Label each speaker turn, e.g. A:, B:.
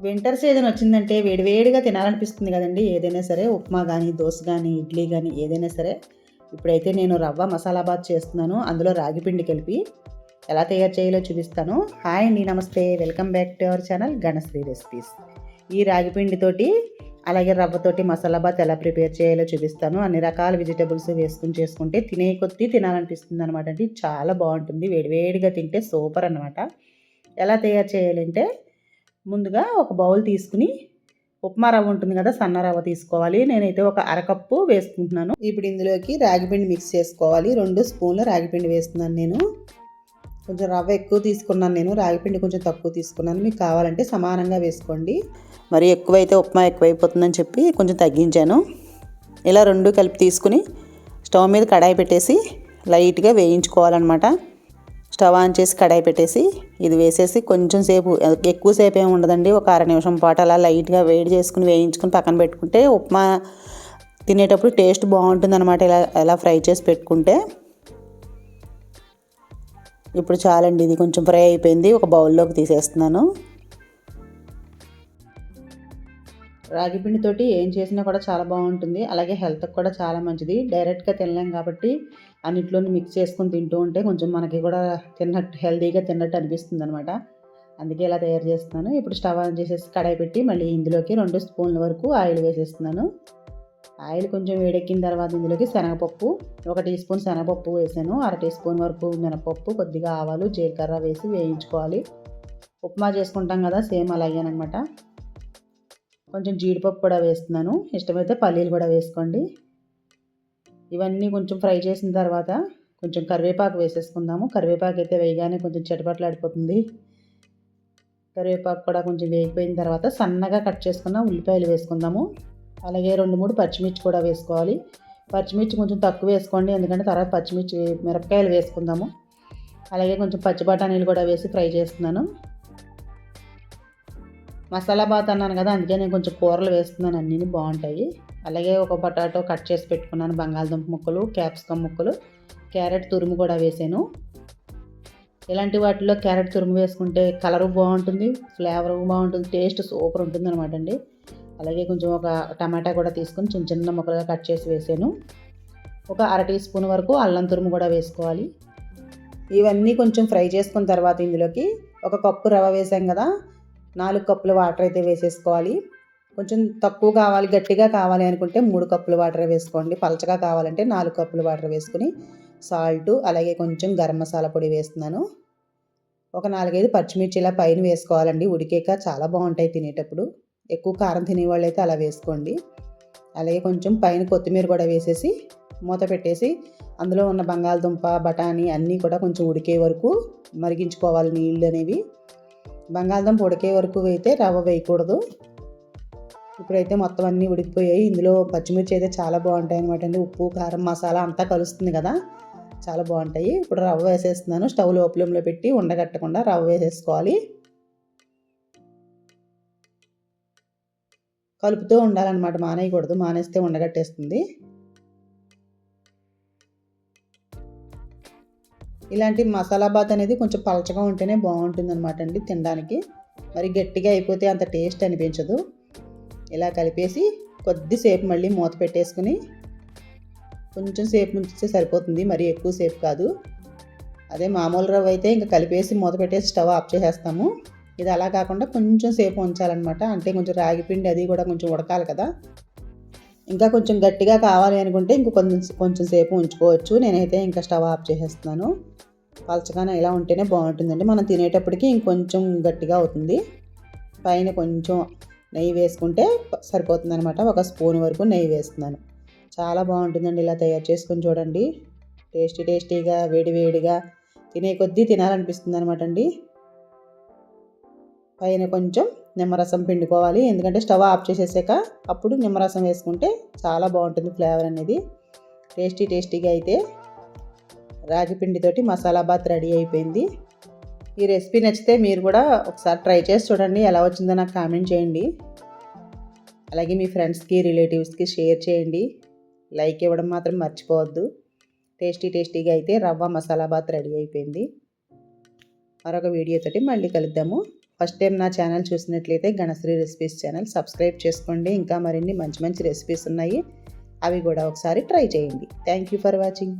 A: Winter season వచ్చిందంటే వేడివేడిగా తినాలనిపిస్తుంది కదండి. ఏదైనా సరే ఉప్మా కానీ, దోశ కానీ, ఇడ్లీ కానీ ఏదైనా సరే. ఇప్పుడైతే నేను రవ్వ మసాలా బాత్ చేస్తున్నాను. అందులో రాగి పిండి కలిపి ఎలా తయారు చేయాలో చూపిస్తాను. హాయ్ అండి, నమస్తే, welcome back to our channel Ganasri recipes. ఈ రాగి పిండితోటి అలాగే రవ్వతోటి మసాలా బాత్ ఎలా ప్రిపేర్ చేయాలో చూపిస్తాను. అన్ని రకాల వెజిటబుల్స్ వేసుకుని చేసుకుంటే తినే కొద్దీ తినాలనిపిస్తుంది అనమాట అండి. చాలా బాగుంటుంది, వేడివేడిగా తింటే సూపర్ అనమాట. ఎలా తయారు చేయాలంటే ముందుగా ఒక బౌల్ తీసుకుని ఉప్మా రవ్వ ఉంటుంది కదా, సన్న రవ్వ తీసుకోవాలి. నేనైతే ఒక అరకప్పు వేసుకుంటున్నాను. ఇప్పుడు ఇందులోకి రాగిపిండి మిక్స్ చేసుకోవాలి. 2 స్పూన్ల రాగిపిండి వేస్తున్నాను. నేను కొంచెం రవ్వ ఎక్కువ తీసుకున్నాను, నేను రాగిపిండి కొంచెం తక్కువ తీసుకున్నాను. మీకు కావాలంటే సమానంగా వేసుకోండి. మరి ఎక్కువైతే ఉప్మా ఎక్కువైపోతుందని చెప్పి కొంచెం తగ్గించాను. ఇలా 2 కలిపి తీసుకుని స్టవ్ మీద కడాయి పెట్టేసి లైట్గా వేయించుకోవాలన్నమాట. స్టవ్ ఆన్ చేసి కడాయి పెట్టేసి ఇది వేసేసి కొంచెం సేపు, ఎక్కువసేపు ఏమి ఉండదండి, ఒక అర నిమిషం పాటు అలా లైట్గా వేడి చేసుకుని వేయించుకుని పక్కన పెట్టుకుంటే ఉప్మా తినేటప్పుడు టేస్ట్ బాగుంటుంది అనమాట. ఇలా ఫ్రై చేసి పెట్టుకుంటే. ఇప్పుడు చాలండి, ఇది కొంచెం ఫ్రై అయిపోయింది. ఒక బౌల్లోకి తీసేస్తున్నాను. రాగి పిండితోటి ఏం చేసినా కూడా చాలా బాగుంటుంది, అలాగే హెల్త్కి కూడా చాలా మంచిది. డైరెక్ట్గా తినలేం కాబట్టి అన్నిట్లోని మిక్స్ చేసుకొని తింటూ ఉంటే కొంచెం మనకి కూడా తిన్నట్టు, హెల్తీగా తిన్నట్టు అనిపిస్తుంది అనమాట. అందుకే ఇలా తయారు చేస్తున్నాను. ఇప్పుడు స్టవ్ ఆన్ చేసేసి కడాయి పెట్టి మళ్ళీ ఇందులోకి 2 స్పూన్ల వరకు ఆయిల్ వేసేస్తున్నాను. ఆయిల్ కొంచెం వేడెక్కిన తర్వాత ఇందులోకి శనగపప్పు, 1 టీ స్పూన్ శనగపప్పు వేసాను. అర టీ స్పూన్ వరకు మినపప్పు, కొద్దిగా ఆవాలు, జీలకర్ర వేసి వేయించుకోవాలి. ఉప్మా చేసుకుంటాం కదా, సేమ్ అలాగేనమాట. కొంచెం జీడిపప్పు కూడా వేస్తున్నాను, ఇష్టమైతే పల్లీలు కూడా వేసుకోండి. ఇవన్నీ కొంచెం ఫ్రై చేసిన తర్వాత కొంచెం కరివేపాకు వేసేసుకుందాము. కరివేపాకు అయితే వేయగానే కొంచెం చిటపట్లాడిపోతుంది. కరివేపాకు కూడా కొంచెం వేగిపోయిన తర్వాత సన్నగా కట్ చేసుకున్న ఉల్లిపాయలు వేసుకుందాము. అలాగే 2-3 పచ్చిమిర్చి కూడా వేసుకోవాలి. పచ్చిమిర్చి కొంచెం తక్కువ వేసుకోండి, ఎందుకంటే తర్వాత పచ్చిమిర్చి మిరపకాయలు వేసుకుందాము. అలాగే కొంచెం పచ్చి బఠానీలు కూడా వేసి ఫ్రై చేస్తున్నాను. మసాలా బాత్ అన్నాను కదా, అందుకే నేను కొంచెం కూరలు వేస్తున్నాను, అన్నీ బాగుంటాయి. అలాగే ఒక పొటాటో కట్ చేసి పెట్టుకున్నాను, బంగాళదుంప ముక్కలు, క్యాప్సికమ్ ముక్కలు, క్యారెట్ తురుము కూడా వేసాను. ఇలాంటి వాటిలో క్యారెట్ తురుము వేసుకుంటే కలరు బాగుంటుంది, ఫ్లేవర్ బాగుంటుంది, టేస్ట్ సూపర్ ఉంటుంది అనమాట అండి. అలాగే కొంచెం ఒక టమాటా కూడా తీసుకొని చిన్న చిన్న ముక్కలుగా కట్ చేసి వేసాను. ఒక అర టీ స్పూన్ వరకు అల్లం తురుము కూడా వేసుకోవాలి. ఇవన్నీ కొంచెం ఫ్రై చేసుకున్న తర్వాత ఇందులోకి 1 కప్పు రవ్వ వేసాం కదా, 4 కప్పుల వాటర్ అయితే వేసేసుకోవాలి. కొంచెం తక్కువ కావాలి, గట్టిగా కావాలి అనుకుంటే 3 కప్పుల వాటర్ వేసుకోండి. పలచగా కావాలంటే 4 కప్పుల వాటర్ వేసుకుని సాల్ట్, అలాగే కొంచెం గరం మసాలా పొడి వేస్తున్నాను. ఒక 4-5 పచ్చిమిర్చి ఇలా పైన వేసుకోవాలండి, ఉడికేక చాలా బాగుంటాయి తినేటప్పుడు. ఎక్కువ కారం తినేవాళ్ళు అయితే అలా వేసుకోండి. అలాగే కొంచెం పైన కొత్తిమీర కూడా వేసేసి మూత పెట్టేసి అందులో ఉన్న బంగాళదుంప, బఠానీ అన్నీ కూడా కొంచెం ఉడికే వరకు మరిగించుకోవాలి. నీళ్ళు అనేవి బంగాళదుంప ఉడికే వరకు అయితే రవ్వ వేయకూడదు. ఇప్పుడైతే మొత్తం అన్నీ ఉడికిపోయాయి. ఇందులో పచ్చిమిర్చి అయితే చాలా బాగుంటాయి అనమాట అండి. ఉప్పు, కారం, మసాలా అంతా కలుస్తుంది కదా, చాలా బాగుంటాయి. ఇప్పుడు రవ్వ వేసేస్తున్నాను. స్టవ్ లో ఫ్లేమ్లో పెట్టి ఉండగట్టకుండా రవ్వ వేసేసుకోవాలి. కలుపుతూ ఉండాలన్నమాట, మానేయకూడదు, మానేస్తే ఉండగట్టేస్తుంది. ఇలాంటి మసాలా బాత్ అనేది కొంచెం పలచగా ఉంటేనే బాగుంటుంది అనమాట అండి తినడానికి. మరి గట్టిగా అయిపోతే అంత టేస్ట్ అనిపించదు. ఇలా కలిపేసి కొద్దిసేపు మళ్ళీ మూత పెట్టేసుకుని కొంచెం సేపు ఉంచితే సరిపోతుంది, మరీ ఎక్కువసేపు కాదు. అదే మామూలు రవ్వ అయితే ఇంకా కలిపేసి మూత పెట్టేసి స్టవ్ ఆఫ్ చేసేస్తాము. ఇది అలా కాకుండా కొంచెం సేపు ఉంచాలన్నమాట. అంటే కొంచెం రాగిపిండి అది కూడా కొంచెం ఉడకాలి కదా. ఇంకా కొంచెం గట్టిగా కావాలి అనుకుంటే కొంచెం సేపు ఉంచుకోవచ్చు. నేనైతే ఇంకా స్టవ్ ఆఫ్ చేసేస్తున్నాను. పలచగానే ఇలా ఉంటేనే బాగుంటుందండి. మనం తినేటప్పటికి ఇంకొంచెం గట్టిగా అవుతుంది. పైన కొంచెం నెయ్యి వేసుకుంటే సరిపోతుంది అనమాట. 1 స్పూన్ వరకు నెయ్యి వేస్తున్నాను. చాలా బాగుంటుందండి, ఇలా తయారు చేసుకొని చూడండి. టేస్టీగా వేడివేడిగా తినే కొద్దీ తినాలనిపిస్తుంది అనమాట అండి. పైన కొంచెం నిమ్మరసం పిండుకోవాలి, ఎందుకంటే స్టవ్ ఆఫ్ చేసేసాక అప్పుడు నిమ్మరసం వేసుకుంటే చాలా బాగుంటుంది ఫ్లేవర్ అనేది. టేస్టీగా అయితే రాగి పిండితోటి మసాలా బాత్ రెడీ అయిపోయింది. ఈ రెసిపీ నచ్చితే మీరు కూడా ఒకసారి ట్రై చేసి చూడండి, ఎలా వచ్చిందో నాకు కామెంట్ చేయండి. అలాగే మీ ఫ్రెండ్స్కి, రిలేటివ్స్కి షేర్ చేయండి. లైక్ ఇవ్వడం మాత్రం మర్చిపోవద్దు. టేస్టీగా అయితే రవ్వ మసాలా బాత్ రెడీ అయిపోయింది. మరొక వీడియోతోటి మళ్ళీ కలుద్దాము. ఫస్ట్ టైం నా ఛానల్ చూసినట్లయితే గణశ్రీ రెసిపీస్ ఛానల్ సబ్స్క్రైబ్ చేసుకోండి. ఇంకా మరిన్ని మంచి మంచి రెసిపీస్ ఉన్నాయి, అవి కూడా ఒకసారి ట్రై చేయండి. Thank you for watching.